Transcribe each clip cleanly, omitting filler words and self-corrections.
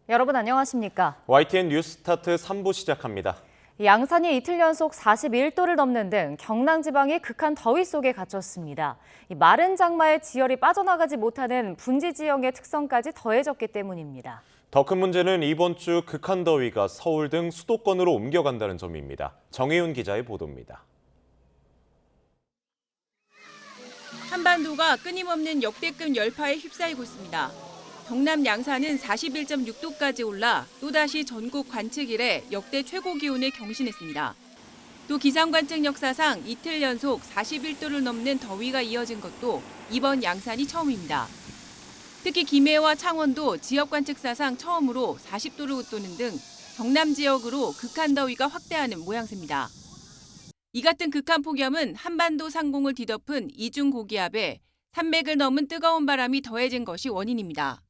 여러분 안녕하십니까? YTN 뉴스타트 3부 시작합니다. 양산이 이틀 연속 41도를 넘는 등 경남 지방이 극한 더위 속에 갇혔습니다. 마른 장마에 지열이 빠져나가지 못하는 분지 지형의 특성까지 더해졌기 때문입니다. 더 큰 문제는 이번 주 극한 더위가 서울 등 수도권으로 옮겨간다는 점입니다. 정혜윤 기자의 보도입니다. 한반도가 끊임없는 역대급 열파에 휩싸이고 있습니다. 경남 양산은 41.6도까지 올라 또다시 전국 관측 이래 역대 최고 기온을 경신했습니다. 또 기상관측 역사상 이틀 연속 41도를 넘는 더위가 이어진 것도 이번 양산이 처음입니다. 특히 김해와 창원도 지역 관측사상 처음으로 40도를 웃도는 등 경남 지역으로 극한 더위가 확대하는 모양새입니다. 이 같은 극한 폭염은 한반도 상공을 뒤덮은 이중 고기압에 산맥을 넘은 뜨거운 바람이 더해진 것이 원인입니다.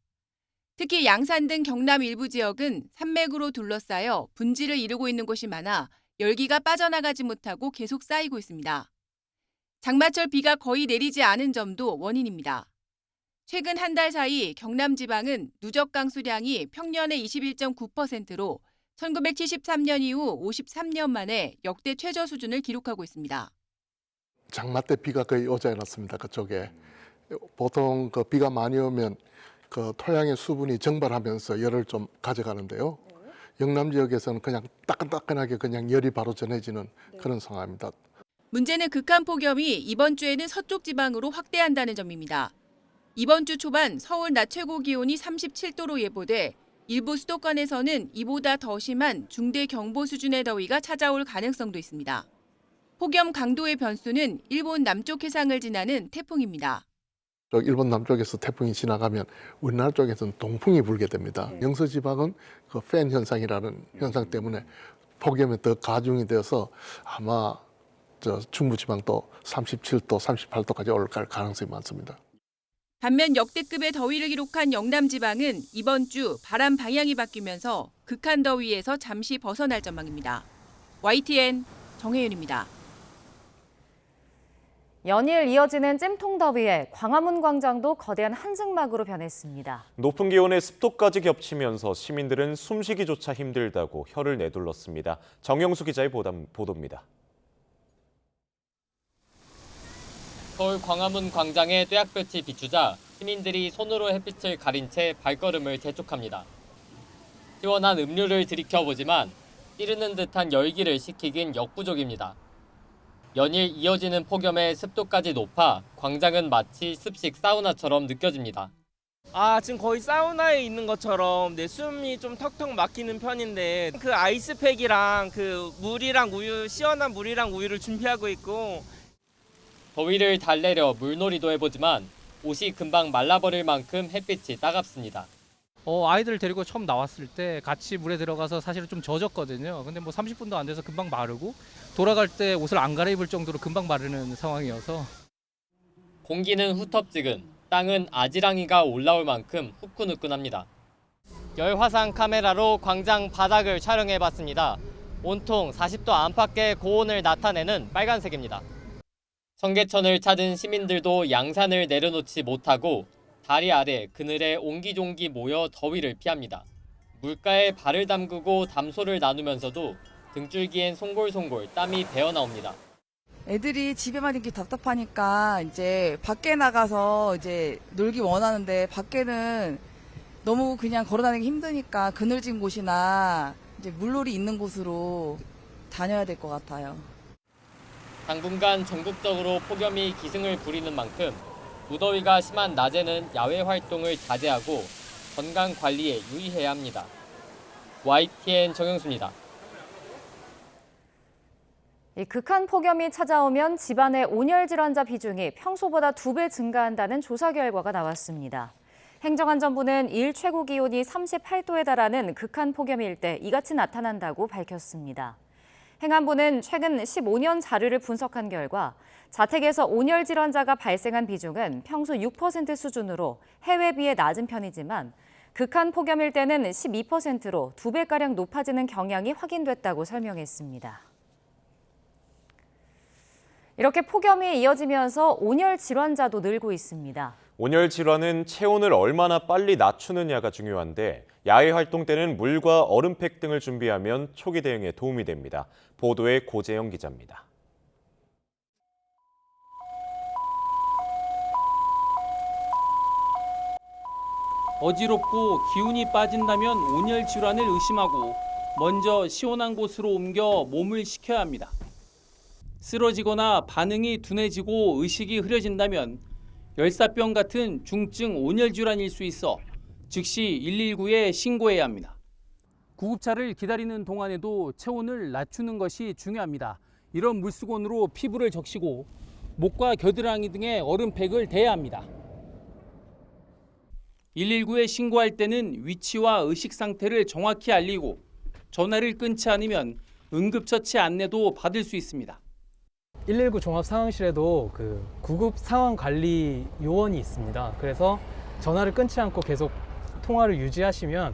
특히 양산 등 경남 일부 지역은 산맥으로 둘러싸여 분지를 이루고 있는 곳이 많아 열기가 빠져나가지 못하고 계속 쌓이고 있습니다. 장마철 비가 거의 내리지 않은 점도 원인입니다. 최근 한 달 사이 경남 지방은 누적 강수량이 평년의 21.9%로 1973년 이후 53년 만에 역대 최저 수준을 기록하고 있습니다. 장마 때 비가 거의 오지 않았습니다. 그쪽에 보통 그 비가 많이 오면 그 토양의 수분이 증발하면서 열을 좀 가져가는데요. 영남 지역에서는 그냥 따끈따끈하게 그냥 열이 바로 전해지는 그런 상황입니다. 문제는 극한 폭염이 이번 주에는 서쪽 지방으로 확대한다는 점입니다. 이번 주 초반 서울 낮 최고 기온이 37도로 예보돼 일부 수도권에서는 이보다 더 심한 중대 경보 수준의 더위가 찾아올 가능성도 있습니다. 폭염 강도의 변수는 일본 남쪽 해상을 지나는 태풍입니다. 일본 남쪽에서 태풍이 지나가면 우리나라 쪽에서는 동풍이 불게 됩니다. 영서 지방은 그 팬 현상이라는 현상 때문에 폭염이 더 가중이 되어서 아마 중부 지방도 37도, 38도까지 올라갈 가능성이 많습니다. 반면 역대급의 더위를 기록한 영남 지방은 이번 주 바람 방향이 바뀌면서 극한 더위에서 잠시 벗어날 전망입니다. YTN 정혜윤입니다. 연일 이어지는 찜통 더위에 광화문 광장도 거대한 한증막으로 변했습니다. 높은 기온에 습도까지 겹치면서 시민들은 숨쉬기조차 힘들다고 혀를 내둘렀습니다. 정영수 기자의 보도입니다. 서울 광화문 광장에 뙤약볕이 비추자 시민들이 손으로 햇빛을 가린 채 발걸음을 재촉합니다. 시원한 음료를 들이켜보지만 찌르는 듯한 열기를 식히긴 역부족입니다. 연일 이어지는 폭염에 습도까지 높아 광장은 마치 습식 사우나처럼 느껴집니다. 지금 거의 사우나에 있는 것처럼 내 숨이 좀 턱턱 막히는 편인데 그 아이스팩이랑 그 물이랑 우유, 시원한 물이랑 우유를 준비하고 있고 더위를 달래려 물놀이도 해보지만 옷이 금방 말라버릴 만큼 햇빛이 따갑습니다. 아이들 데리고 처음 나왔을 때 같이 물에 들어가서 사실은 좀 젖었거든요. 근데 뭐 30분도 안 돼서 금방 마르고 돌아갈 때 옷을 안 갈아입을 정도로 금방 마르는 상황이어서. 공기는 후텁지근, 땅은 아지랑이가 올라올 만큼 후끈후끈합니다. 열화상 카메라로 광장 바닥을 촬영해봤습니다. 온통 40도 안팎의 고온을 나타내는 빨간색입니다. 청계천을 찾은 시민들도 양산을 내려놓지 못하고 다리 아래 그늘에 옹기종기 모여 더위를 피합니다. 물가에 발을 담그고 담소를 나누면서도 등줄기엔 송골송골 땀이 배어나옵니다. 애들이 집에만 있기 답답하니까 이제 밖에 나가서 이제 놀기 원하는데 밖에는 너무 그냥 걸어다니기 힘드니까 그늘진 곳이나 이제 물놀이 있는 곳으로 다녀야 될 것 같아요. 당분간 전국적으로 폭염이 기승을 부리는 만큼 무더위가 심한 낮에는 야외 활동을 자제하고 건강 관리에 유의해야 합니다. YTN 정영수입니다. 이 극한 폭염이 찾아오면 집안의 온열 질환자 비중이 평소보다 2배 증가한다는 조사 결과가 나왔습니다. 행정안전부는 일 최고 기온이 38도에 달하는 극한 폭염일 때 이같이 나타난다고 밝혔습니다. 행안부는 최근 15년 자료를 분석한 결과 자택에서 온열 질환자가 발생한 비중은 평소 6% 수준으로 해외에 비해 낮은 편이지만 극한 폭염일 때는 12%로 2배가량 높아지는 경향이 확인됐다고 설명했습니다. 이렇게 폭염이 이어지면서 온열 질환자도 늘고 있습니다. 온열 질환은 체온을 얼마나 빨리 낮추느냐가 중요한데 야외 활동 때는 물과 얼음팩 등을 준비하면 초기 대응에 도움이 됩니다. 보도에 고재영 기자입니다. 어지럽고 기운이 빠진다면 온열 질환을 의심하고 먼저 시원한 곳으로 옮겨 몸을 식혀야 합니다. 쓰러지거나 반응이 둔해지고 의식이 흐려진다면 열사병 같은 중증 온열 질환일 수 있어 즉시 119에 신고해야 합니다. 구급차를 기다리는 동안에도 체온을 낮추는 것이 중요합니다. 이런 물수건으로 피부를 적시고 목과 겨드랑이 등에 얼음팩을 대야 합니다. 119에 신고할 때는 위치와 의식 상태를 정확히 알리고 전화를 끊지 않으면 응급처치 안내도 받을 수 있습니다. 119 종합상황실에도 구급 상황 관리 요원이 있습니다. 그래서 전화를 끊지 않고 계속 통화를 유지하시면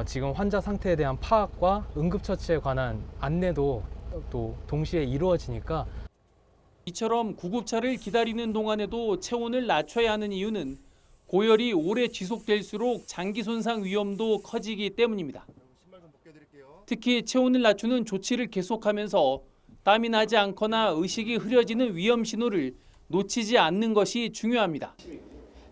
지금 환자 상태에 대한 파악과 응급처치에 관한 안내도 또 동시에 이루어지니까. 이처럼 구급차를 기다리는 동안에도 체온을 낮춰야 하는 이유는 고열이 오래 지속될수록 장기 손상 위험도 커지기 때문입니다. 특히 체온을 낮추는 조치를 계속하면서 땀이 나지 않거나 의식이 흐려지는 위험 신호를 놓치지 않는 것이 중요합니다.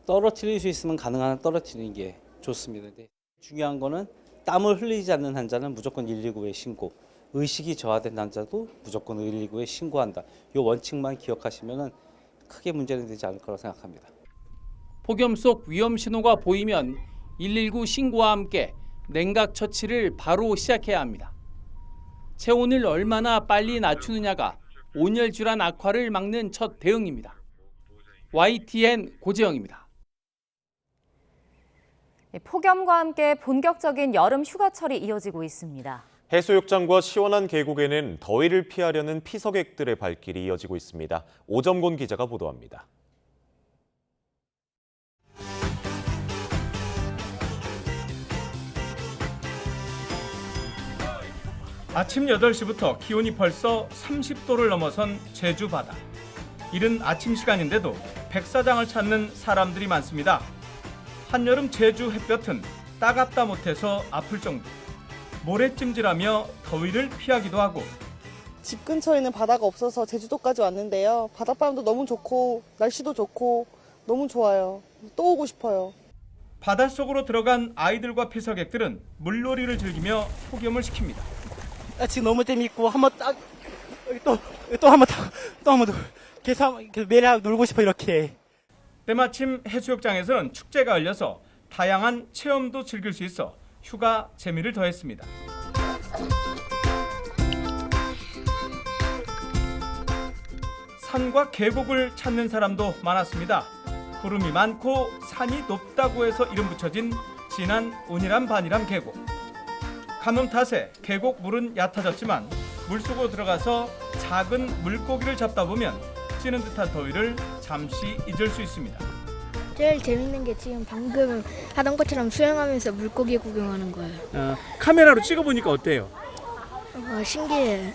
떨어뜨릴 수 있으면 가능한 한 떨어뜨리는 게 좋습니다. 근데 중요한 거는 땀을 흘리지 않는 환자는 무조건 119에 신고, 의식이 저하된 환자도 무조건 119에 신고한다. 이 원칙만 기억하시면 크게 문제는 되지 않을 거라고 생각합니다. 폭염 속 위험 신호가 보이면 119 신고와 함께 냉각 처치를 바로 시작해야 합니다. 체온을 얼마나 빨리 낮추느냐가 온열 질환 악화를 막는 첫 대응입니다. YTN 고재영입니다. 폭염과 함께 본격적인 여름 휴가철이 이어지고 있습니다. 해수욕장과 시원한 계곡에는 더위를 피하려는 피서객들의 발길이 이어지고 있습니다. 오점곤 기자가 보도합니다. 아침 8시부터 기온이 벌써 30도를 넘어선 제주 바다. 이른 아침 시간인데도 백사장을 찾는 사람들이 많습니다. 한여름 제주 햇볕은 따갑다 못해서 아플 정도. 모래찜질하며 더위를 피하기도 하고. 집 근처에는 바다가 없어서 제주도까지 왔는데요. 바닷바람도 너무 좋고 날씨도 좋고 너무 좋아요. 또 오고 싶어요. 바닷속으로 들어간 아이들과 피서객들은 물놀이를 즐기며 폭염을 식힙니다. 지금 너무 재밌고 한번 또 한번 계속 매일 놀고 싶어 이렇게. 때마침 해수욕장에서는 축제가 열려서 다양한 체험도 즐길 수 있어 휴가 재미를 더했습니다. 산과 계곡을 찾는 사람도 많았습니다. 구름이 많고 산이 높다고 해서 이름 붙여진 진한 운이람 반이람 계곡. 가뭄 탓에 계곡 물은 얕아졌지만 물속으로 들어가서 작은 물고기를 잡다 보면 찌는 듯한 더위를 잠시 잊을 수 있습니다. 제일 재밌는 게 지금 방금 하던 것처럼 수영하면서 물고기 구경하는 거예요. 카메라로 찍어보니까 어때요? 신기해.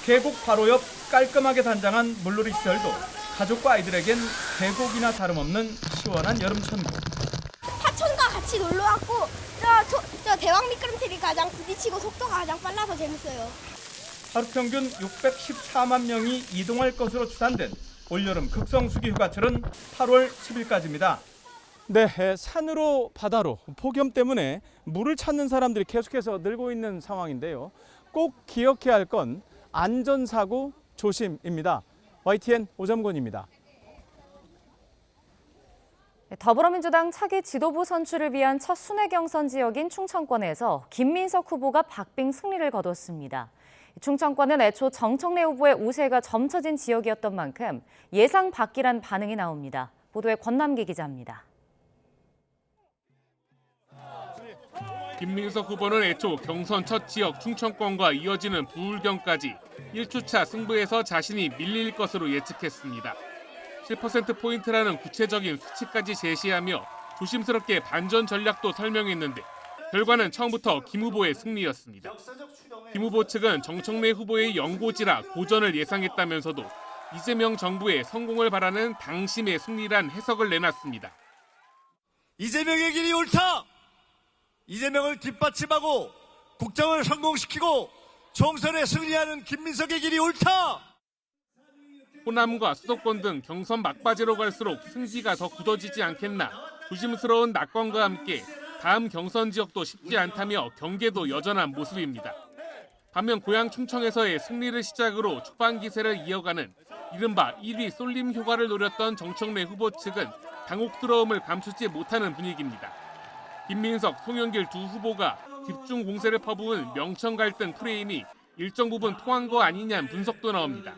계곡 바로 옆 깔끔하게 단장한 물놀이 시설도 가족과 아이들에겐 계곡이나 다름없는 시원한 여름 천국. 사촌과 같이 놀러 왔고 저 대왕 미끄럼틀이 가장 부딪히고 속도가 가장 빨라서 재밌어요. 하루 평균 614만 명이 이동할 것으로 추산된 올여름 극성수기 휴가철은 8월 10일까지입니다. 네, 산으로 바다로 폭염 때문에 물을 찾는 사람들이 계속해서 늘고 있는 상황인데요. 꼭 기억해야 할 건 안전사고 조심입니다. YTN 오점곤입니다. 더불어민주당 차기 지도부 선출을 위한 첫 순회 경선 지역인 충청권에서 김민석 후보가 박빙 승리를 거뒀습니다. 충청권은 애초 정청래 후보의 우세가 점쳐진 지역이었던 만큼 예상 밖이란 반응이 나옵니다. 보도에 권남기 기자입니다. 김민석 후보는 애초 경선 첫 지역 충청권과 이어지는 부울경까지 1주차 승부에서 자신이 밀릴 것으로 예측했습니다. 7%포인트라는 구체적인 수치까지 제시하며 조심스럽게 반전 전략도 설명했는데 결과는 처음부터 김 후보의 승리였습니다. 김 후보 측은 정청래 후보의 연고지라 고전을 예상했다면서도 이재명 정부의 성공을 바라는 당심의 승리란 해석을 내놨습니다. 이재명의 길이 옳다. 이재명을 뒷받침하고 국정을 성공시키고 총선에 승리하는 김민석의 길이 옳다. 호남과 수도권 등 경선 막바지로 갈수록 승기가 더 굳어지지 않겠나 조심스러운 낙관과 함께 다음 경선 지역도 쉽지 않다며 경계도 여전한 모습입니다. 반면 고향 충청에서의 승리를 시작으로 초반 기세를 이어가는 이른바 1위 쏠림 효과를 노렸던 정청래 후보 측은 당혹스러움을 감추지 못하는 분위기입니다. 김민석, 송영길 두 후보가 집중 공세를 퍼부은 명청 갈등 프레임이 일정 부분 통한 거 아니냐는 분석도 나옵니다.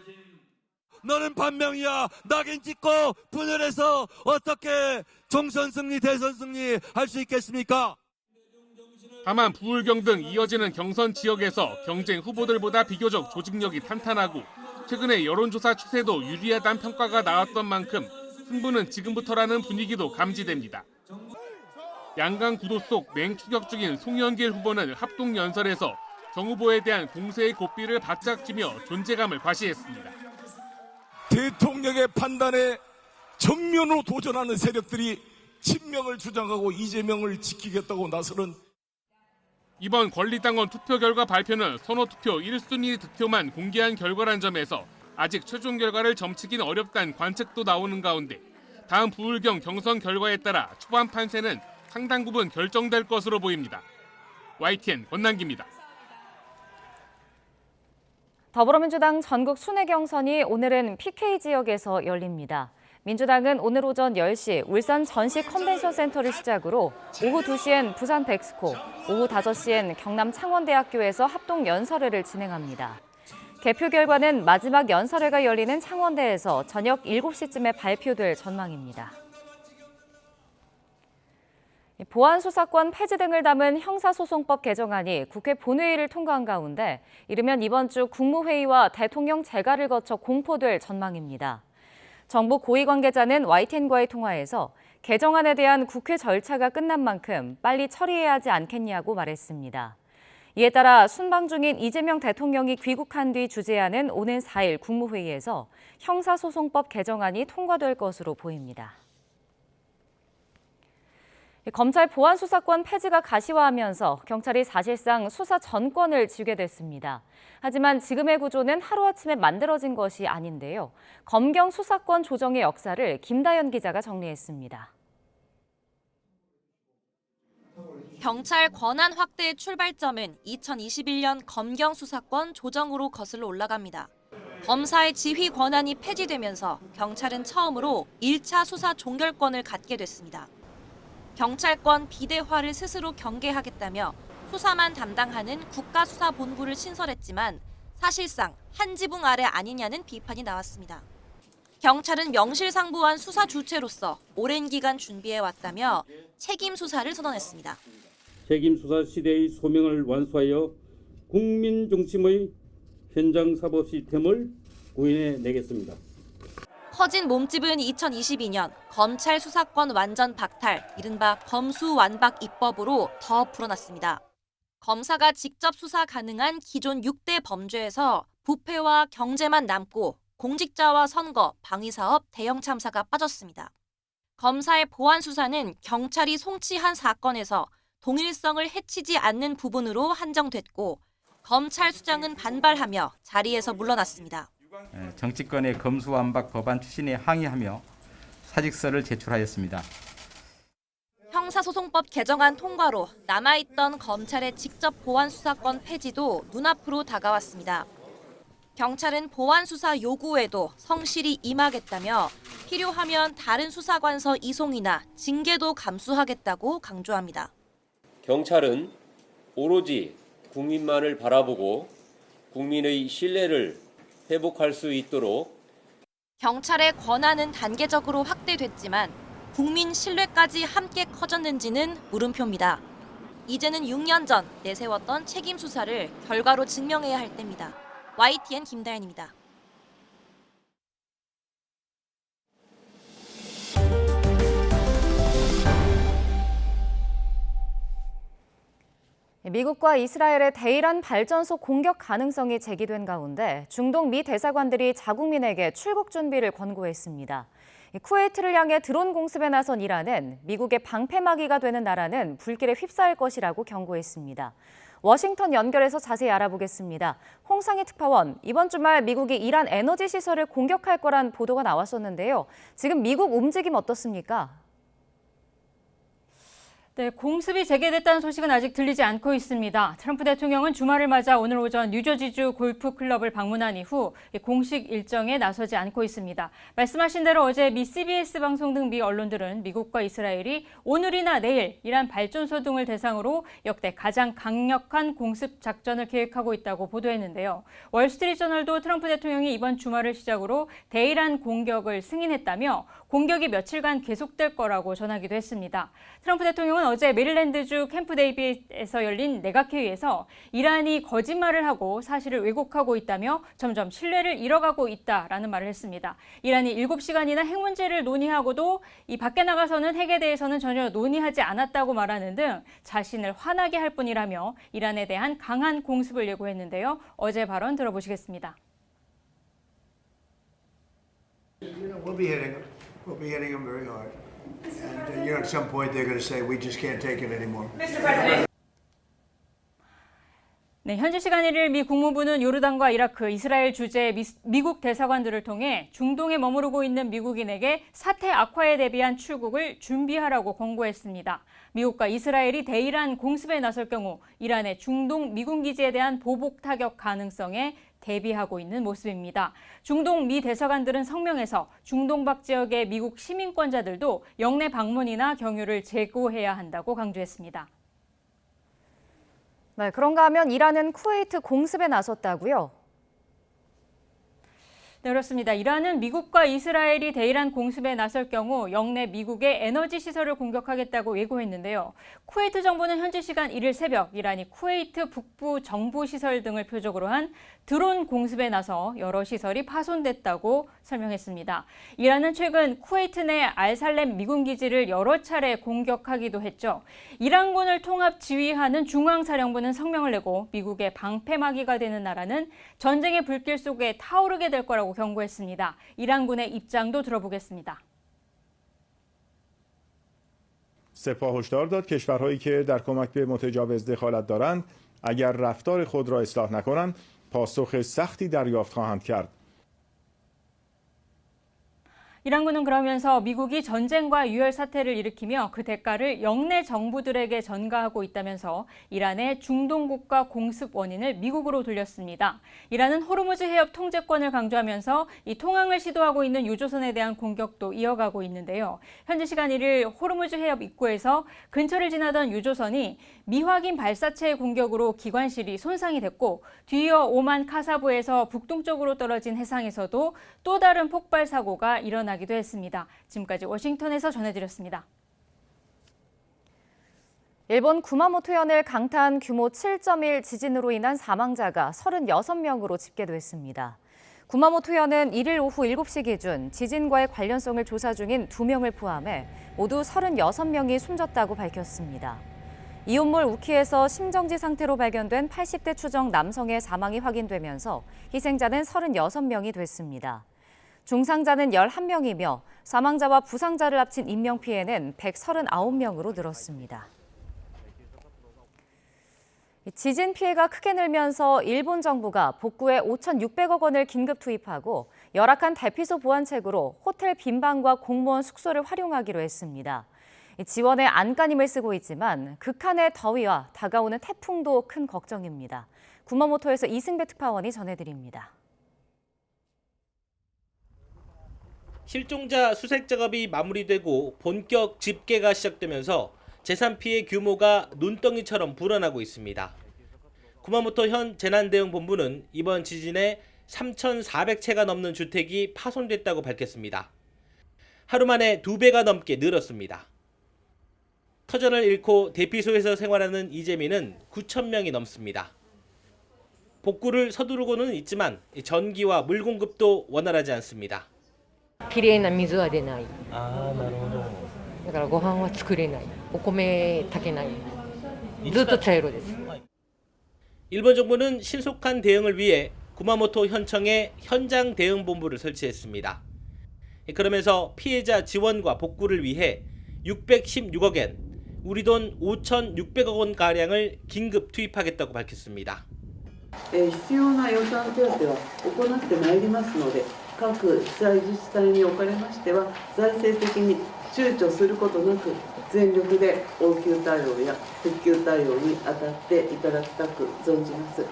너는 반명이야. 낙인 찍고 분열해서 어떻게 총선 승리, 대선 승리 할 수 있겠습니까? 다만 부울경 등 이어지는 경선 지역에서 경쟁 후보들보다 비교적 조직력이 탄탄하고 최근에 여론조사 추세도 유리하다는 평가가 나왔던 만큼 승부는 지금부터라는 분위기도 감지됩니다. 양강 구도 속 맹추격 중인 송영길 후보는 합동연설에서 정 후보에 대한 공세의 고삐를 바짝 쥐며 존재감을 과시했습니다. 대통령의 판단에 정면으로 도전하는 세력들이 친명을 주장하고 이재명을 지키겠다고 나서는 이번 권리당원 투표 결과 발표는 선호투표 1순위 득표만 공개한 결과란 점에서 아직 최종 결과를 점치긴 어렵다는 관측도 나오는 가운데 다음 부울경 경선 결과에 따라 초반 판세는 상당 부분 결정될 것으로 보입니다. YTN 권남기입니다. 더불어민주당 전국 순회 경선이 오늘은 PK 지역에서 열립니다. 민주당은 오늘 오전 10시 울산 전시 컨벤션 센터를 시작으로 오후 2시엔 부산 백스코, 오후 5시엔 경남 창원대학교에서 합동 연설회를 진행합니다. 개표 결과는 마지막 연설회가 열리는 창원대에서 저녁 7시쯤에 발표될 전망입니다. 보안수사권 폐지 등을 담은 형사소송법 개정안이 국회 본회의를 통과한 가운데 이르면 이번 주 국무회의와 대통령 재가를 거쳐 공포될 전망입니다. 정부 고위 관계자는 YTN과의 통화에서 개정안에 대한 국회 절차가 끝난 만큼 빨리 처리해야 하지 않겠냐고 말했습니다. 이에 따라 순방 중인 이재명 대통령이 귀국한 뒤 주재하는 오는 4일 국무회의에서 형사소송법 개정안이 통과될 것으로 보입니다. 검찰 보안수사권 폐지가 가시화하면서 경찰이 사실상 수사 전권을 쥐게 됐습니다. 하지만 지금의 구조는 하루아침에 만들어진 것이 아닌데요. 검경 수사권 조정의 역사를 김다연 기자가 정리했습니다. 경찰 권한 확대의 출발점은 2021년 검경 수사권 조정으로 거슬러 올라갑니다. 검사의 지휘 권한이 폐지되면서 경찰은 처음으로 1차 수사 종결권을 갖게 됐습니다. 경찰권 비대화를 스스로 경계하겠다며 수사만 담당하는 국가수사본부를 신설했지만 사실상 한 지붕 아래 아니냐는 비판이 나왔습니다. 경찰은 명실상부한 수사 주체로서 오랜 기간 준비해왔다며 책임 수사를 선언했습니다. 책임 수사 시대의 소명을 완수하여 국민 중심의 현장 사법 시스템을 구현해내겠습니다. 커진 몸집은 2022년 검찰 수사권 완전 박탈, 이른바 검수완박 입법으로 더 불어났습니다. 검사가 직접 수사 가능한 기존 6대 범죄에서 부패와 경제만 남고 공직자와 선거, 방위사업, 대형 참사가 빠졌습니다. 검사의 보안 수사는 경찰이 송치한 사건에서 동일성을 해치지 않는 부분으로 한정됐고 검찰 수장은 반발하며 자리에서 물러났습니다. 정치권의 검수완박 법안 추진에 항의하며 사직서를 제출하였습니다. 형사소송법 개정안 통과로 남아있던 검찰의 직접 보안수사권 폐지도 눈앞으로 다가왔습니다. 경찰은 보안수사 요구에도 성실히 임하겠다며 필요하면 다른 수사관서 이송이나 징계도 감수하겠다고 강조합니다. 경찰은 오로지 국민만을 바라보고 국민의 신뢰를 회복할 수 있도록 경찰의 권한은 단계적으로 확대됐지만 국민 신뢰까지 함께 커졌는지는 물음표입니다. 이제는 6년 전 내세웠던 책임 수사를 결과로 증명해야 할 때입니다. YTN 김다연입니다. 미국과 이스라엘의 대이란 발전소 공격 가능성이 제기된 가운데 중동 미 대사관들이 자국민에게 출국 준비를 권고했습니다. 쿠웨이트를 향해 드론 공습에 나선 이란은 미국의 방패막이가 되는 나라는 불길에 휩싸일 것이라고 경고했습니다. 워싱턴 연결해서 자세히 알아보겠습니다. 홍상희 특파원, 이번 주말 미국이 이란 에너지 시설을 공격할 거란 보도가 나왔었는데요. 지금 미국 움직임 어떻습니까? 네, 공습이 재개됐다는 소식은 아직 들리지 않고 있습니다. 트럼프 대통령은 주말을 맞아 오늘 오전 뉴저지주 골프 클럽을 방문한 이후 공식 일정에 나서지 않고 있습니다. 말씀하신 대로 어제 미 CBS 방송 등 미 언론들은 미국과 이스라엘이 오늘이나 내일 이란 발전소 등을 대상으로 역대 가장 강력한 공습 작전을 계획하고 있다고 보도했는데요. 월스트리트저널도 트럼프 대통령이 이번 주말을 시작으로 대이란 공격을 승인했다며 공격이 며칠간 계속될 거라고 전하기도 했습니다. 트럼프 대통령은 어제 메릴랜드주 캠프 데이빗에서 열린 내각회의에서 이란이 거짓말을 하고 사실을 왜곡하고 있다며 점점 신뢰를 잃어가고 있다라는 말을 했습니다. 이란이 7시간이나 핵 문제를 논의하고도 이 밖에 나가서는 핵에 대해서는 전혀 논의하지 않았다고 말하는 등 자신을 화나게 할 뿐이라며 이란에 대한 강한 공습을 예고했는데요. 어제 발언 들어보시겠습니다. We'll be hitting them very hard. And at some point they're going to say we just can't take it anymore. 네, 현지 시간 1일 미 국무부는 요르단과 이라크, 이스라엘 주재 미국 대사관들을 통해 중동에 머무르고 있는 미국인에게 사태 악화에 대비한 출국을 준비하라고 권고했습니다. 미국과 이스라엘이 대이란 공습에 나설 경우 이란의 중동 미군 기지에 대한 보복 타격 가능성에 대비하고 있는 모습입니다. 중동 미 대사관들은 성명에서 중동 밖 지역의 미국 시민권자들도 영내 방문이나 경유를 제고해야 한다고 강조했습니다. 네, 그런가 하면 이란은 쿠웨이트 공습에 나섰다고요? 네, 그렇습니다. 이란은 미국과 이스라엘이 대이란 공습에 나설 경우 영내 미국의 에너지 시설을 공격하겠다고 예고했는데요. 쿠웨이트 정부는 현지 시간 1일 새벽 이란이 쿠웨이트 북부 정부 시설 등을 표적으로 한 드론 공습에 나서 여러 시설이 파손됐다고 설명했습니다. 이란은 최근 쿠웨이트 내 알살렘 미군 기지를 여러 차례 공격하기도 했죠. 이란군을 통합 지휘하는 중앙사령부는 성명을 내고 미국의 방패막이가 되는 나라는 전쟁의 불길 속에 타오르게 될 거라고 경고했습니다. 이란군의 입장도 들어보겠습니다. سپاه هشدار داد کشورهایی که در کمک به متجاوز دخالت دارند اگر رفتار خود را اصلاح نکنند پاسخ سختی دریافت خواهند کرد. 이란군은 그러면서 미국이 전쟁과 유혈 사태를 일으키며 그 대가를 영내 정부들에게 전가하고 있다면서 이란의 중동 국가 공습 원인을 미국으로 돌렸습니다. 이란은 호르무즈 해협 통제권을 강조하면서 이 통항을 시도하고 있는 유조선에 대한 공격도 이어가고 있는데요. 현지 시간 1일 호르무즈 해협 입구에서 근처를 지나던 유조선이 미확인 발사체의 공격으로 기관실이 손상이 됐고 뒤이어 오만 카사부에서 북동쪽으로 떨어진 해상에서도 또 다른 폭발 사고가 일어나기도 했습니다. 지금까지 워싱턴에서 전해드렸습니다. 일본 구마모토 현을 강타한 규모 7.1 지진으로 인한 사망자가 36명으로 집계됐습니다. 구마모토 현은 1일 오후 7시 기준 지진과의 관련성을 조사 중인 2명을 포함해 모두 36명이 숨졌다고 밝혔습니다. 이온몰 우키에서 심정지 상태로 발견된 80대 추정 남성의 사망이 확인되면서 희생자는 36명이 됐습니다. 중상자는 11명이며 사망자와 부상자를 합친 인명피해는 139명으로 늘었습니다. 지진 피해가 크게 늘면서 일본 정부가 복구에 5,600억 원을 긴급 투입하고 열악한 대피소 보완책으로 호텔 빈방과 공무원 숙소를 활용하기로 했습니다. 지원에 안간힘을 쓰고 있지만 극한의 더위와 다가오는 태풍도 큰 걱정입니다. 구마모토에서 이승배 특파원이 전해드립니다. 실종자 수색 작업이 마무리되고 본격 집계가 시작되면서 재산 피해 규모가 눈덩이처럼 불어나고 있습니다. 구마모토 현 재난대응본부는 이번 지진에 3,400채가 넘는 주택이 파손됐다고 밝혔습니다. 하루 만에 2배가 넘게 늘었습니다. 터전을 잃고 대피소에서 생활하는 이재민은 9,000명이 넘습니다. 복구를 서두르고는 있지만 전기와 물 공급도 원활하지 않습니다. きれいな水は出ない。だからご飯は作れない。お米炊けない。ずっと茶色です。 일본 정부는 신속한 대응을 위해 구마모토 현청에 현장 대응 본부를 설치했습니다. 그러면서 피해자 지원과 복구를 위해 616억 엔, 우리 돈 5,600억 원 가량을 긴급 투입하겠다고 밝혔습니다. 必要な予算手当は行ってまいりますので、各被災自治体におかれましては財政的に躊躇することなく全力で応急対応や復旧対応に当たっていただきたく存じます。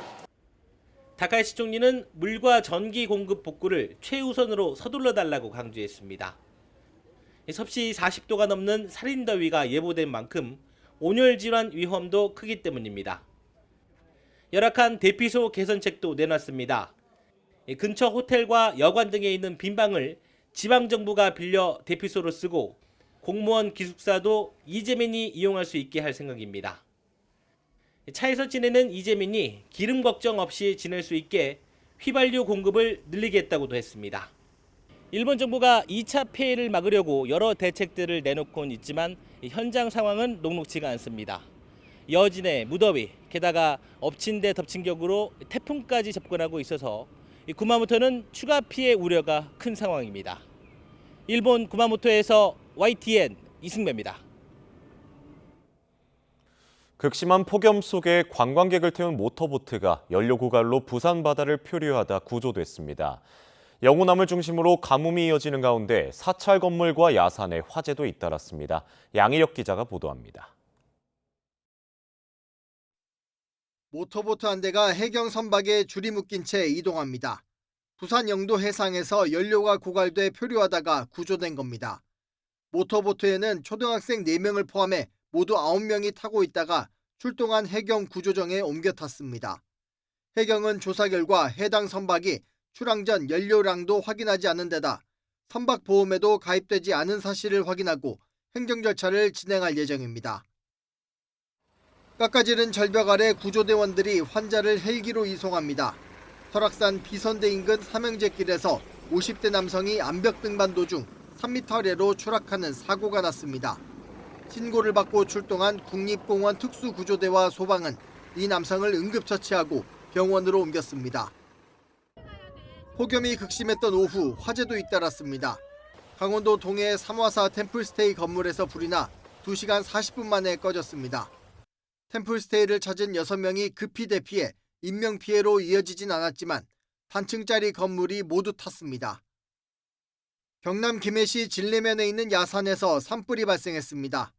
다카이시 총리는 물과 전기 공급 복구를 최우선으로 서둘러 달라고 강조했습니다. 섭씨 40도가 넘는 살인더위가 예보된 만큼 온열 질환 위험도 크기 때문입니다. 열악한 대피소 개선책도 내놨습니다. 근처 호텔과 여관 등에 있는 빈 방을 지방정부가 빌려 대피소로 쓰고 공무원 기숙사도 이재민이 이용할 수 있게 할 생각입니다. 차에서 지내는 이재민이 기름 걱정 없이 지낼 수 있게 휘발유 공급을 늘리겠다고도 했습니다. 일본 정부가 2차 피해를 막으려고 여러 대책들을 내놓곤 있지만 현장 상황은 녹록지가 않습니다. 여진의 무더위, 게다가 엎친 데 덮친 격으로 태풍까지 접근하고 있어서 구마모토는 추가 피해 우려가 큰 상황입니다. 일본 구마모토에서 YTN 이승배입니다. 극심한 폭염 속에 관광객을 태운 모터보트가 연료 고갈로 부산 바다를 표류하다 구조됐습니다. 영호남을 중심으로 가뭄이 이어지는 가운데 사찰 건물과 야산에 화재도 잇따랐습니다. 양희혁 기자가 보도합니다. 모터보트 한 대가 해경 선박에 줄이 묶인 채 이동합니다. 부산 영도 해상에서 연료가 고갈돼 표류하다가 구조된 겁니다. 모터보트에는 초등학생 4명을 포함해 모두 9명이 타고 있다가 출동한 해경 구조정에 옮겨 탔습니다. 해경은 조사 결과 해당 선박이 출항 전 연료량도 확인하지 않은 데다 선박 보험에도 가입되지 않은 사실을 확인하고 행정 절차를 진행할 예정입니다. 깎아지른 절벽 아래 구조대원들이 환자를 헬기로 이송합니다. 설악산 비선대 인근 삼형제길에서 50대 남성이 암벽 등반 도중 3m 아래로 추락하는 사고가 났습니다. 신고를 받고 출동한 국립공원 특수구조대와 소방은 이 남성을 응급처치하고 병원으로 옮겼습니다. 폭염이 극심했던 오후 화재도 잇따랐습니다. 강원도 동해 삼화사 템플스테이 건물에서 불이 나 2시간 40분 만에 꺼졌습니다. 템플스테이를 찾은 6명이 급히 대피해 인명피해로 이어지진 않았지만 단층짜리 건물이 모두 탔습니다. 경남 김해시 진례면에 있는 야산에서 산불이 발생했습니다.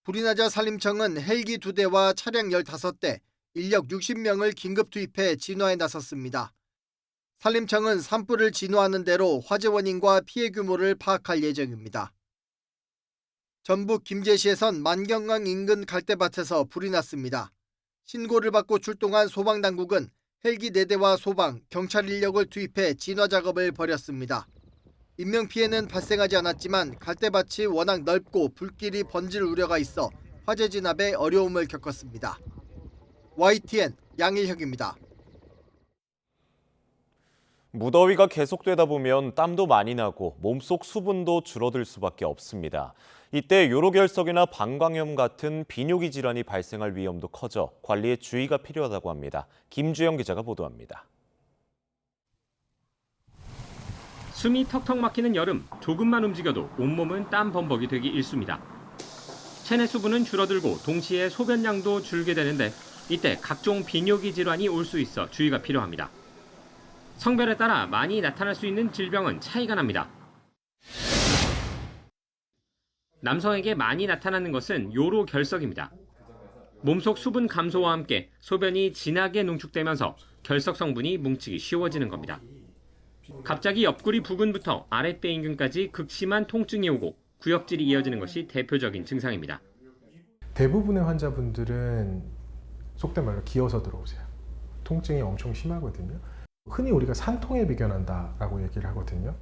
불이 나자 산림청은 헬기 2대와 차량 15대, 인력 60명을 긴급 투입해 진화에 나섰습니다. 산림청은 산불을 진화하는 대로 화재 원인과 피해 규모를 파악할 예정입니다. 전북 김제시에선 만경강 인근 갈대밭에서 불이 났습니다. 신고를 받고 출동한 소방당국은 헬기 4대와 소방, 경찰 인력을 투입해 진화 작업을 벌였습니다. 인명피해는 발생하지 않았지만 갈대밭이 워낙 넓고 불길이 번질 우려가 있어 화재 진압에 어려움을 겪었습니다. YTN 양일혁입니다. 무더위가 계속되다 보면 땀도 많이 나고 몸속 수분도 줄어들 수밖에 없습니다. 이때 요로결석이나 방광염 같은 비뇨기 질환이 발생할 위험도 커져 관리에 주의가 필요하다고 합니다. 김주영 기자가 보도합니다. 숨이 턱턱 막히는 여름, 조금만 움직여도 온몸은 땀 범벅이 되기 일쑤입니다. 체내 수분은 줄어들고 동시에 소변량도 줄게 되는데 이때 각종 비뇨기 질환이 올 수 있어 주의가 필요합니다. 성별에 따라 많이 나타날 수 있는 질병은 차이가 납니다. 남성에게 많이 나타나는 것은 요로결석입니다. 몸속 수분 감소와 함께 소변이 진하게 농축되면서 결석 성분이 뭉치기 쉬워지는 겁니다. 갑자기 옆구리 부근부터 아랫배 인근까지 극심한 통증이 오고 구역질이 이어지는 것이 대표적인 증상입니다. 대부분의 환자분들은 속된 말로 기어서 들어오세요. 통증이 엄청 심하거든요. 흔히 우리가 산통에 비견한다라고 얘기를 하거든요.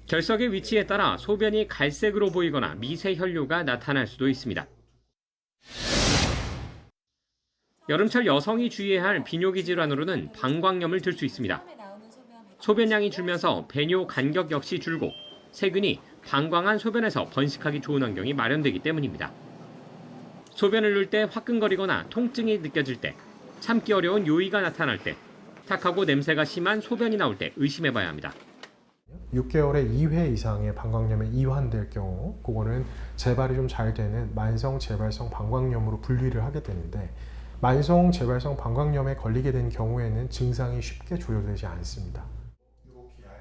결석의 위치에 따라 소변이 갈색으로 보이거나 미세 혈류가 나타날 수도 있습니다. 여름철 여성이 주의해야 할 비뇨기 질환으로는 방광염을 들 수 있습니다. 소변량이 줄면서 배뇨 간격 역시 줄고 세균이 방광한 소변에서 번식하기 좋은 환경이 마련되기 때문입니다. 소변을 누울 때 화끈거리거나 통증이 느껴질 때, 참기 어려운 요의가 나타날 때, 탁하고 냄새가 심한 소변이 나올 때 의심해봐야 합니다. 6개월에 2회 이상의 방광염에 이완될 경우 그거는 재발이 좀 잘 되는 만성 재발성 방광염으로 분류를 하게 되는데 만성 재발성 방광염에 걸리게 된 경우에는 증상이 쉽게 조절되지 않습니다.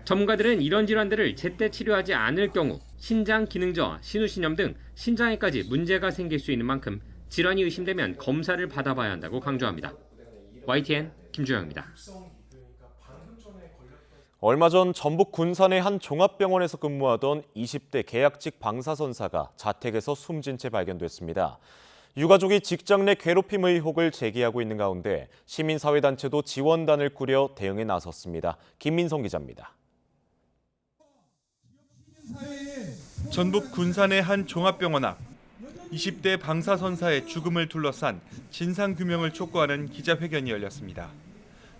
전문가들은 이런 질환들을 제때 치료하지 않을 경우 신장 기능 저하, 신우신염 등 신장에까지 문제가 생길 수 있는 만큼 질환이 의심되면 검사를 받아봐야 한다고 강조합니다. YTN 김주영입니다. 얼마 전 전북 군산의 한 종합병원에서 근무하던 20대 계약직 방사선사가 자택에서 숨진 채 발견됐습니다. 유가족이 직장 내 괴롭힘 의혹을 제기하고 있는 가운데 시민사회단체도 지원단을 꾸려 대응에 나섰습니다. 김민성 기자입니다. 전북 군산의 한 종합병원 앞 20대 방사선사의 죽음을 둘러싼 진상규명을 촉구하는 기자회견이 열렸습니다.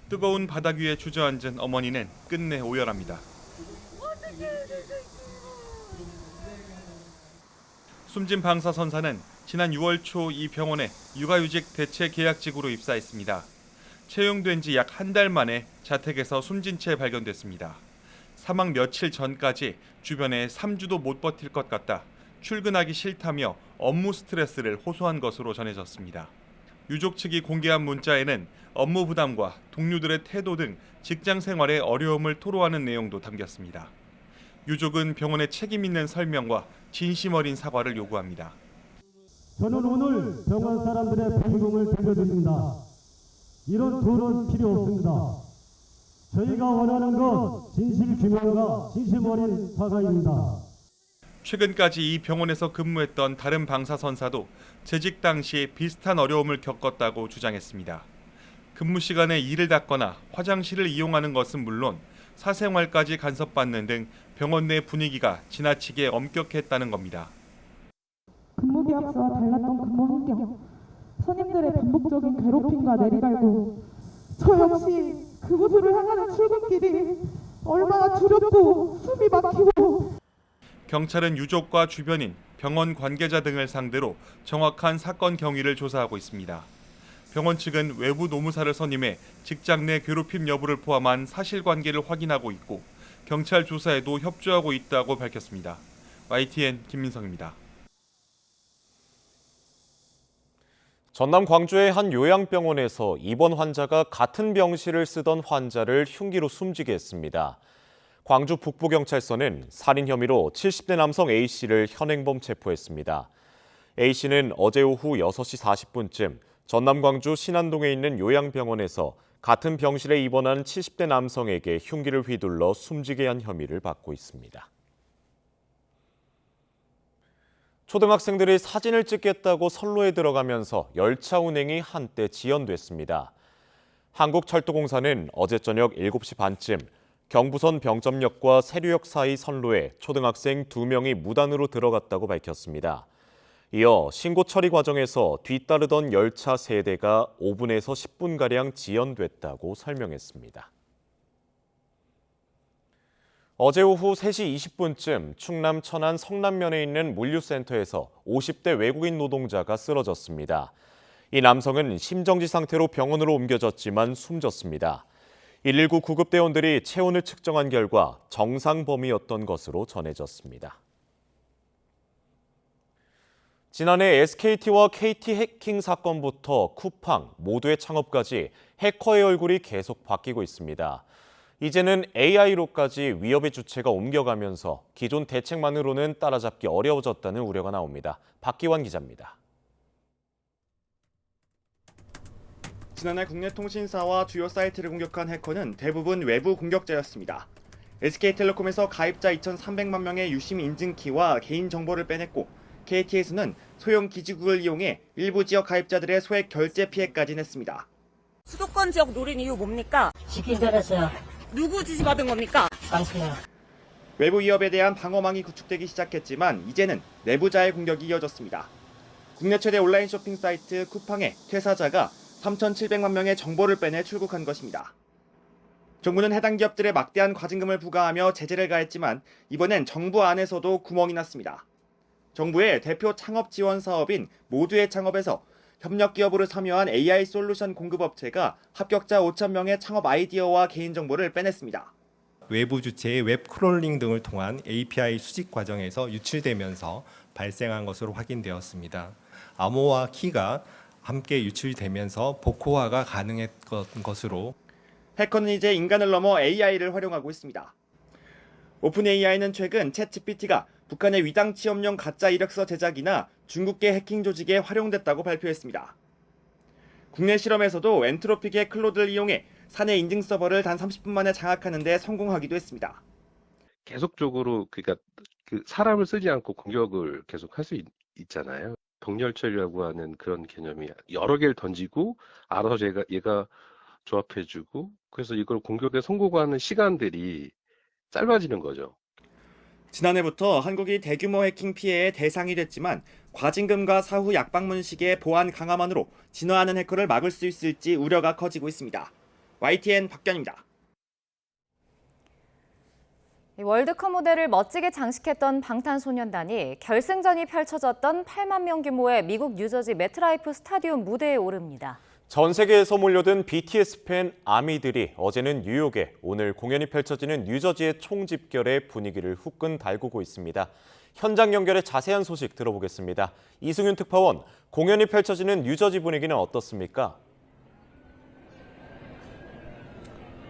뜨거운 바닥 위에 주저앉은 어머니는 끝내 오열합니다. 숨진 방사선사는 지난 6월 초 이 병원에 육아휴직 대체 계약직으로 입사했습니다. 채용된 지 약 한 달 만에 자택에서 숨진 채 발견됐습니다. 사망 며칠 전까지 주변에 3주도 못 버틸 것 같다, 출근하기 싫다며 업무 스트레스를 호소한 것으로 전해졌습니다. 유족 측이 공개한 문자에는 업무 부담과 동료들의 태도 등 직장 생활의 어려움을 토로하는 내용도 담겼습니다. 유족은 병원의 책임 있는 설명과 진심 어린 사과를 요구합니다. 저는 오늘 병원 사람들의 비공을 돌려드립니다. 이런 토론 필요 없습니다. 저희가 원하는 건 진실 규명과 진심 어린 사과입니다. 최근까지 이 병원에서 근무했던 다른 방사선사도 재직 당시 비슷한 어려움을 겪었다고 주장했습니다. 근무 시간에 이를 닦거나 화장실을 이용하는 것은 물론 사생활까지 간섭받는 등 병원 내 분위기가 지나치게 엄격했다는 겁니다. 근무 계약서와 달랐던 근무 환경, 선임들의 반복적인 괴롭힘과 내리갈고, 저 역시 그곳으로 향하는 출근길이 얼마나 두렵고 숨이 막히고. 경찰은 유족과 주변인, 병원 관계자 등을 상대로 정확한 사건 경위를 조사하고 있습니다. 병원 측은 외부 노무사를 선임해 직장 내 괴롭힘 여부를 포함한 사실관계를 확인하고 있고 경찰 조사에도 협조하고 있다고 밝혔습니다. YTN 김민성입니다. 전남 광주의 한 요양병원에서 입원 환자가 같은 병실을 쓰던 환자를 흉기로 숨지게 했습니다. 광주 북부경찰서는 살인 혐의로 70대 남성 A씨를 현행범 체포했습니다. A씨는 어제 오후 6시 40분쯤 전남 광주 신안동에 있는 요양병원에서 같은 병실에 입원한 70대 남성에게 흉기를 휘둘러 숨지게 한 혐의를 받고 있습니다. 초등학생들이 사진을 찍겠다고 선로에 들어가면서 열차 운행이 한때 지연됐습니다. 한국철도공사는 어제 저녁 7시 반쯤 경부선 병점역과 세류역 사이 선로에 초등학생 2명이 무단으로 들어갔다고 밝혔습니다. 이어 신고 처리 과정에서 뒤따르던 열차 3대가 5분에서 10분가량 지연됐다고 설명했습니다. 어제 오후 3시 20분쯤 충남 천안 성남면에 있는 물류센터에서 50대 외국인 노동자가 쓰러졌습니다. 이 남성은 심정지 상태로 병원으로 옮겨졌지만 숨졌습니다. 119 구급대원들이 체온을 측정한 결과 정상 범위였던 것으로 전해졌습니다. 지난해 SKT와 KT 해킹 사건부터 쿠팡, 모두의 창업까지 해커의 얼굴이 계속 바뀌고 있습니다. 이제는 AI로까지 위협의 주체가 옮겨가면서 기존 대책만으로는 따라잡기 어려워졌다는 우려가 나옵니다. 박기환 기자입니다. 지난해 국내 통신사와 주요 사이트를 공격한 해커는 대부분 외부 공격자였습니다. SK텔레콤에서 가입자 2,300만 명의 유심 인증키와 개인정보를 빼냈고 KT에서는 소형 기지국을 이용해 일부 지역 가입자들의 소액 결제 피해까지 냈습니다. 수도권 지역 노린 이유 뭡니까? 시킨 대로 했어요. 누구 지시 받은 겁니까? 당신이요. 외부 위협에 대한 방어망이 구축되기 시작했지만 이제는 내부자의 공격이 이어졌습니다. 국내 최대 온라인 쇼핑 사이트 쿠팡의 퇴사자가 3,700만 명의 정보를 빼내 출국한 것입니다. 정부는 해당 기업들에 막대한 과징금을 부과하며 제재를 가했지만 이번엔 정부 안에서도 구멍이 났습니다. 정부의 대표 창업 지원 사업인 모두의 창업에서 협력 기업으로 참여한 AI 솔루션 공급업체가 합격자 5,000명의 창업 아이디어와 개인정보를 빼냈습니다. 외부 주체의 웹 크롤링 등을 통한 API 수집 과정에서 유출되면서 발생한 것으로 확인되었습니다. 암호화 키가 함께 유출되면서 복호화가 가능했던 것으로 해커는 이제 인간을 넘어 AI를 활용하고 있습니다. 오픈 AI는 최근 챗GPT가 북한의 위당 취업용 가짜 이력서 제작이나 중국계 해킹 조직에 활용됐다고 발표했습니다. 국내 실험에서도 엔트로픽의 클로드를 이용해 사내 인증 서버를 단 30분 만에 장악하는 데 성공하기도 했습니다. 계속적으로 그러니까 그 사람을 쓰지 않고 공격을 계속 할 수 있잖아요. 병렬 처리라고 하는 그런 개념이 여러 개를 던지고 알아서 얘가 조합해주고 그래서 이걸 공격에 성공하는 시간들이 짧아지는 거죠. 지난해부터 한국이 대규모 해킹 피해의 대상이 됐지만 과징금과 사후 약방문식의 보안 강화만으로 진화하는 해커를 막을 수 있을지 우려가 커지고 있습니다. YTN 박견입니다. 월드컵 무대를 멋지게 장식했던 방탄소년단이 결승전이 펼쳐졌던 8만 명 규모의 미국 뉴저지 매트라이프 스타디움 무대에 오릅니다. 전 세계에서 몰려든 BTS 팬 아미들이 어제는 뉴욕에, 오늘 공연이 펼쳐지는 뉴저지의 총집결에 분위기를 후끈 달구고 있습니다. 현장 연결의 자세한 소식 들어보겠습니다. 이승윤 특파원, 공연이 펼쳐지는 뉴저지 분위기는 어떻습니까?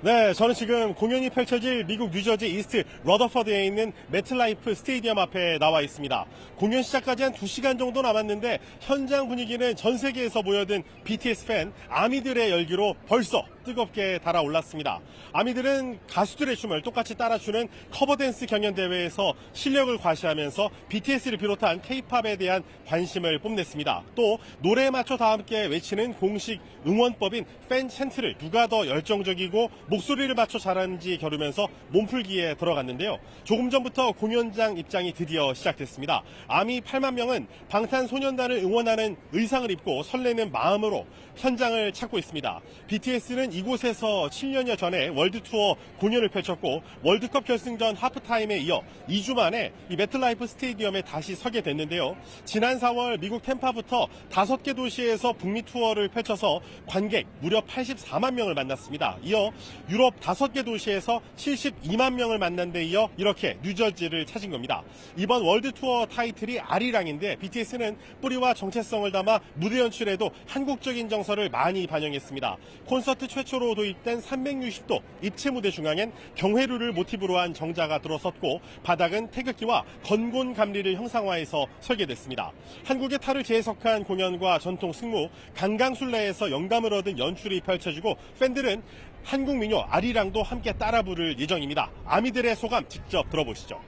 네, 저는 지금 공연이 펼쳐질 미국 뉴저지 이스트 러더퍼드에 있는 매트라이프 스테디움 앞에 나와 있습니다. 공연 시작까지 한 2시간 정도 남았는데 현장 분위기는 전 세계에서 모여든 BTS 팬 아미들의 열기로 벌써 뜨겁게 달아올랐습니다. 아미들은 가수들의 춤을 똑같이 따라추는 커버댄스 경연대회에서 실력을 과시하면서 BTS를 비롯한 K-팝에 대한 관심을 뽐냈습니다. 또 노래에 맞춰 다 함께 외치는 공식 응원법인 팬 챈트를 누가 더 열정적이고 목소리를 맞춰 잘하는지 겨루면서 몸풀기에 들어갔는데요. 조금 전부터 공연장 입장이 드디어 시작됐습니다. 아미 8만 명은 방탄소년단을 응원하는 의상을 입고 설레는 마음으로 현장을 찾고 있습니다. BTS는 이곳에서 7년여 전에 월드투어 공연을 펼쳤고 월드컵 결승전 하프타임에 이어 2주 만에 이 매트라이프 스테디움에 다시 서게 됐는데요. 지난 4월 미국 템파부터 5개 도시에서 북미 투어를 펼쳐서 관객 무려 84만 명을 만났습니다. 이어 유럽 5개 도시에서 72만 명을 만난 데 이어 이렇게 뉴저지를 찾은 겁니다. 이번 월드투어 타이틀이 아리랑인데 BTS는 뿌리와 정체성을 담아 무대 연출에도 한국적인 정서를 많이 반영했습니다. 콘서트 최초로 도입된 360도 입체 무대 중앙엔 경회루를 모티브로 한 정자가 들어섰고 바닥은 태극기와 건곤 감리를 형상화해서 설계됐습니다. 한국의 탈을 재해석한 공연과 전통 승무, 강강술래에서 영감을 얻은 연출이 펼쳐지고 팬들은 한국 민요 아리랑도 함께 따라 부를 예정입니다. 아미들의 소감 직접 들어보시죠.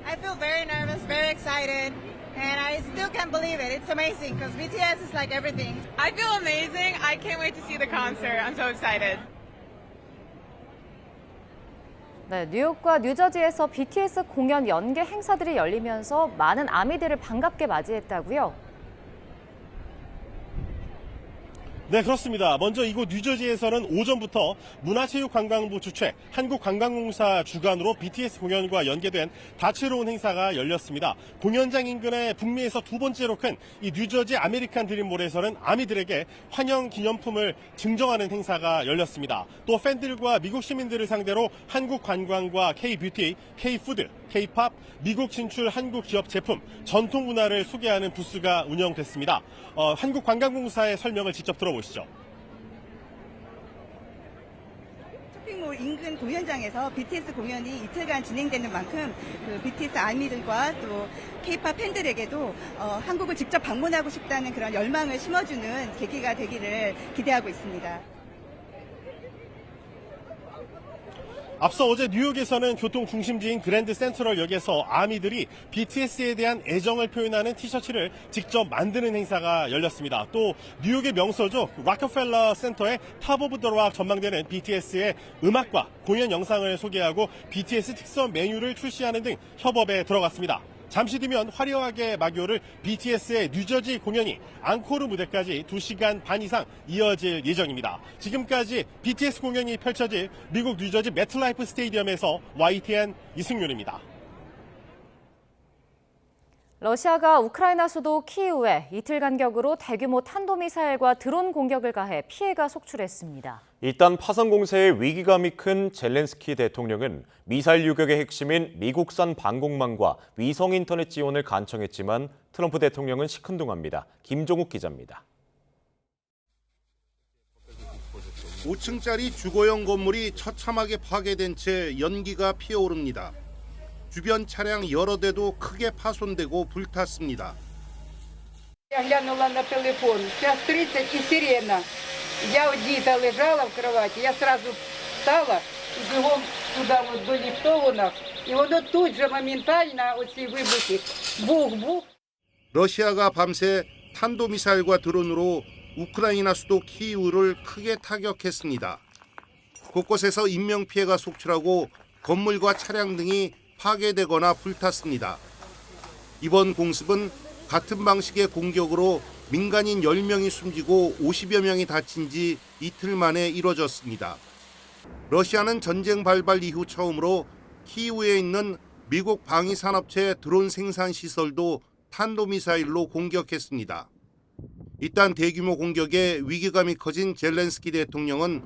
I feel very nervous, very excited, and I still can't believe it. It's amazing because BTS is like everything. I feel amazing. I can't wait to see the concert. I'm so excited. 네, 뉴욕과 뉴저지에서 BTS 공연 연계 행사들이 열리면서 많은 아미들을 반갑게 맞이했다고요? 네, 그렇습니다. 먼저 이곳 뉴저지에서는 오전부터 문화체육관광부 주최 한국관광공사 주관으로 BTS 공연과 연계된 다채로운 행사가 열렸습니다. 공연장 인근의 북미에서 두 번째로 큰 이 뉴저지 아메리칸 드림몰에서는 아미들에게 환영 기념품을 증정하는 행사가 열렸습니다. 또 팬들과 미국 시민들을 상대로 한국 관광과 K-뷰티, K-푸드, K-팝, 미국 진출 한국 기업 제품, 전통 문화를 소개하는 부스가 운영됐습니다. 한국관광공사의 설명을 직접 들어보시죠. 쇼핑몰 인근 공연장에서 BTS 공연이 이틀간 진행되는 만큼 그 BTS 아미들과 또 K-팝 팬들에게도 한국을 직접 방문하고 싶다는 그런 열망을 심어주는 계기가 되기를 기대하고 있습니다. 앞서 어제 뉴욕에서는 교통 중심지인 그랜드 센트럴역에서 아미들이 BTS에 대한 애정을 표현하는 티셔츠를 직접 만드는 행사가 열렸습니다. 또 뉴욕의 명소죠. 락커펠러 센터의 탑 오브 더 락 전망대는 BTS의 음악과 공연 영상을 소개하고 BTS 특선 메뉴를 출시하는 등 협업에 들어갔습니다. 잠시 뒤면 화려하게 막요를 BTS의 뉴저지 공연이 앙코르 무대까지 2시간 반 이상 이어질 예정입니다. 지금까지 BTS 공연이 펼쳐질 미국 뉴저지 매트라이프 스테디움에서 YTN 이승윤입니다. 러시아가 우크라이나 수도 키이우에 이틀 간격으로 대규모 탄도미사일과 드론 공격을 가해 피해가 속출했습니다. 이딴 파상 공세에 위기감이 큰 젤렌스키 대통령은 미사일 유격의 핵심인 미국산 방공망과 위성 인터넷 지원을 간청했지만 트럼프 대통령은 시큰둥합니다. 김종욱 기자입니다. 5층짜리 주거용 건물이 처참하게 파괴된 채 연기가 피어오릅니다. 주변 차량 여러 대도 크게 파손되고 불탔습니다. Я глянула на телефон, час 30 и сирена. Я одета лежала в кровати, я сразу встала и бігом туди от до ліфтованок. І воно тут же моментально оці вибухи. Бух-бух. 러시아가 밤새 탄도미사일과 드론으로 우크라이나 수도 키이우를 크게 타격했습니다. 곳곳에서 인명피해가 속출하고 건물과 차량 등이 파괴되거나 불탔습니다. 이번 공습은 같은 방식의 공격으로 민간인 10명이 숨지고 50여 명이 다친 지 이틀 만에 이뤄졌습니다. 러시아는 전쟁 발발 이후 처음으로 키이우에 있는 미국 방위산업체 드론 생산 시설도 탄도미사일로 공격했습니다. 이딴 대규모 공격에 위기감이 커진 젤렌스키 대통령은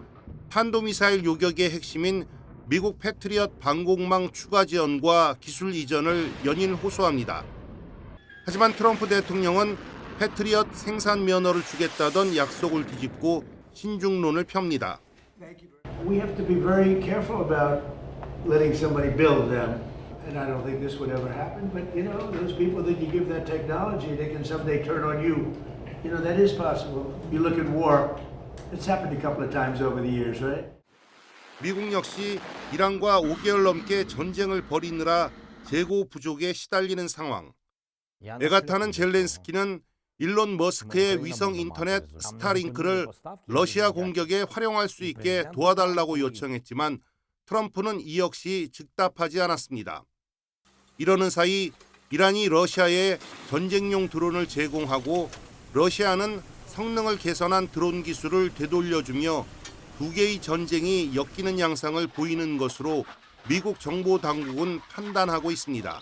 탄도미사일 요격의 핵심인 미국 패트리엇 방공망 추가 지원과 기술 이전을 연일 호소합니다. 하지만 트럼프 대통령은 패트리엇 생산 면허를 주겠다던 약속을 뒤집고 신중론을 펴니다. We have to be very careful about letting somebody build them. And I don't think this would ever happen, but you know, those people that you give that technology, they can someday turn on you. You know, that is possible. You look at war, it's happened a couple of times over the years, right? 미국 역시 이란과 5개월 넘게 전쟁을 벌이느라 재고 부족에 시달리는 상황. 애가 타는 젤렌스키는 일론 머스크의 위성 인터넷 스타링크를 러시아 공격에 활용할 수 있게 도와달라고 요청했지만 트럼프는 이 역시 즉답하지 않았습니다. 이러는 사이 이란이 러시아에 전쟁용 드론을 제공하고 러시아는 성능을 개선한 드론 기술을 되돌려주며 두 개의 전쟁이 엮이는 양상을 보이는 것으로 미국 정보 당국은 판단하고 있습니다.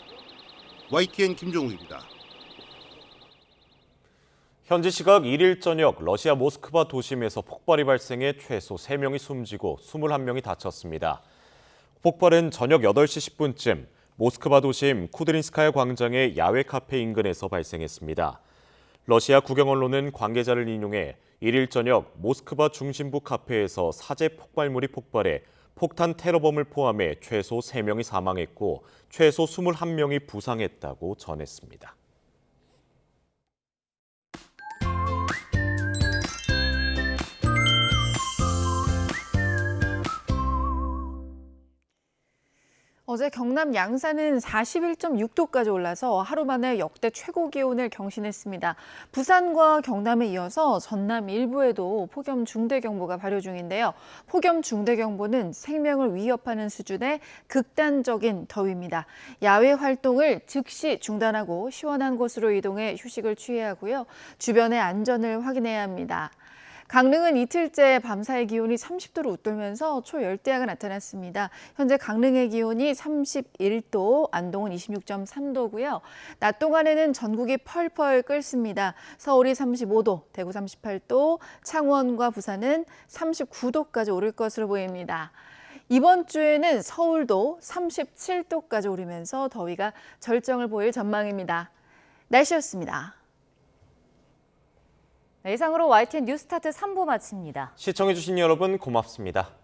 YTN 김종욱입니다. 현지 시각 1일 저녁 러시아 모스크바 도심에서 폭발이 발생해 최소 3명이 숨지고 21명이 다쳤습니다. 폭발은 저녁 8시 10분쯤 모스크바 도심 쿠드린스카야 광장의 야외 카페 인근에서 발생했습니다. 러시아 국영 언론은 관계자를 인용해 1일 저녁 모스크바 중심부 카페에서 사제 폭발물이 폭발해 폭탄 테러범을 포함해 최소 3명이 사망했고 최소 21명이 부상했다고 전했습니다. 어제 경남 양산은 41.6도까지 올라서 하루 만에 역대 최고 기온을 경신했습니다. 부산과 경남에 이어서 전남 일부에도 폭염 중대경보가 발효 중인데요. 폭염 중대경보는 생명을 위협하는 수준의 극단적인 더위입니다. 야외 활동을 즉시 중단하고 시원한 곳으로 이동해 휴식을 취해야 하고요. 주변의 안전을 확인해야 합니다. 강릉은 이틀째 밤사이 기온이 30도를 웃돌면서 초열대야가 나타났습니다. 현재 강릉의 기온이 31도, 안동은 26.3도고요. 낮 동안에는 전국이 펄펄 끓습니다. 서울이 35도, 대구 38도, 창원과 부산은 39도까지 오를 것으로 보입니다. 이번 주에는 서울도 37도까지 오르면서 더위가 절정을 보일 전망입니다. 날씨였습니다. 이상으로 YTN 뉴스타트 3부 마칩니다. 시청해주신 여러분 고맙습니다.